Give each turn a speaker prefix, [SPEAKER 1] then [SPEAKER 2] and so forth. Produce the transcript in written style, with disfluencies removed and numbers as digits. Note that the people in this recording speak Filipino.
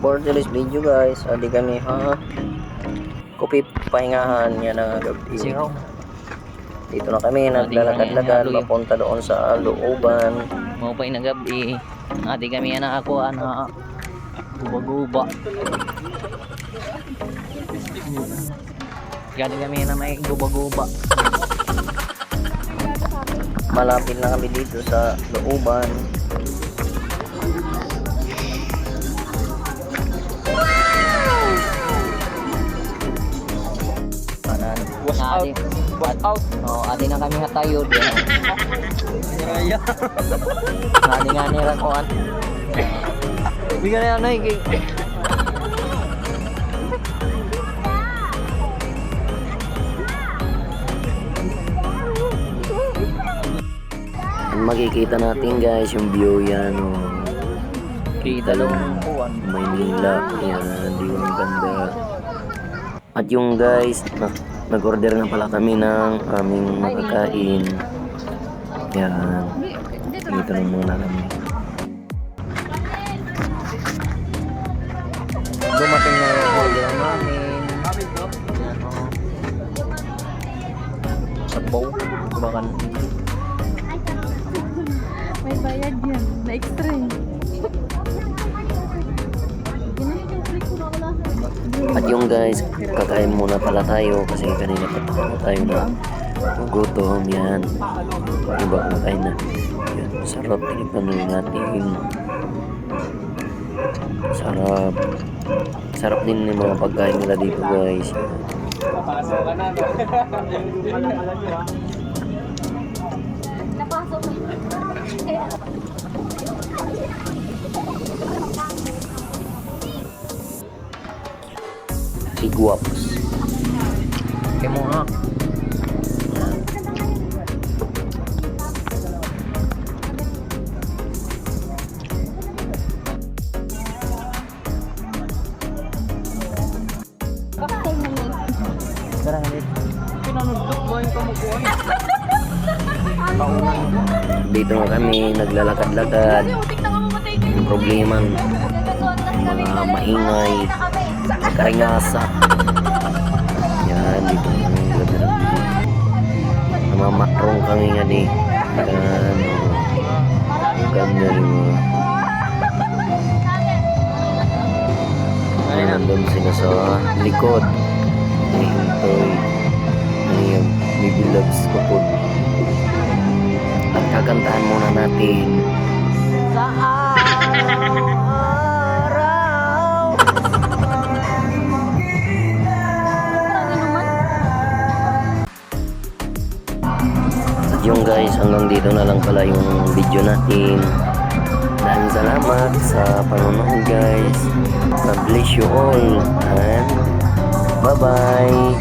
[SPEAKER 1] for today's video guys, adi kami kopi pahingahan yan ang gabi. Dito na kami naglalakad-lakad papunta doon sa looban.
[SPEAKER 2] Mau pa na gabi. Adi kami na ako ana guba-guba. Gani kami na may guba-guba.
[SPEAKER 1] Malapit na kami dito sa looban.
[SPEAKER 2] Wash out. Wash out. Oh, adi na kami hatayod.
[SPEAKER 1] Raya.
[SPEAKER 2] Adi nga ni rakuan.
[SPEAKER 1] Bigyan na ano eh. Makikita natin guys yung view yan.
[SPEAKER 2] Kita lang
[SPEAKER 1] Maynila. Yan, di yung ganda. At yung guys, nag-order na pala kami ng aming makakain. Yan. Dito na muna kami. Dumating na yung order namin. Yan o. Sabaw. Bakan.
[SPEAKER 3] May bayad yan. Na-extra eh.
[SPEAKER 1] At yung guys, kakain muna pala tayo kasi kanina pa tayo na gutom. Yan. Iba kumakain na. Yan. Sarap. Tingnan natin. Sarap. Sarap din yung mga pagkain nila dito guys. Iguapos.
[SPEAKER 2] Kaya mo ha. Darang dito. Pinanudok mo yung kamukuhan.
[SPEAKER 1] Dito nga kami naglalakad-lakad. Yung problema, mga maingay, karingasa. Yan, dito kami naglalakad. Namamatrong kami nga di. Yan, ganda rin mo. Nandun sila sa likod. Hintoy. Ngayon, baby loves ko po. At kakantahan muna natin.
[SPEAKER 2] Sa araw.
[SPEAKER 1] At yung guys, hanggang dito na lang pala yung video natin. Maraming salamat sa panonood guys. God bless you all and bye bye.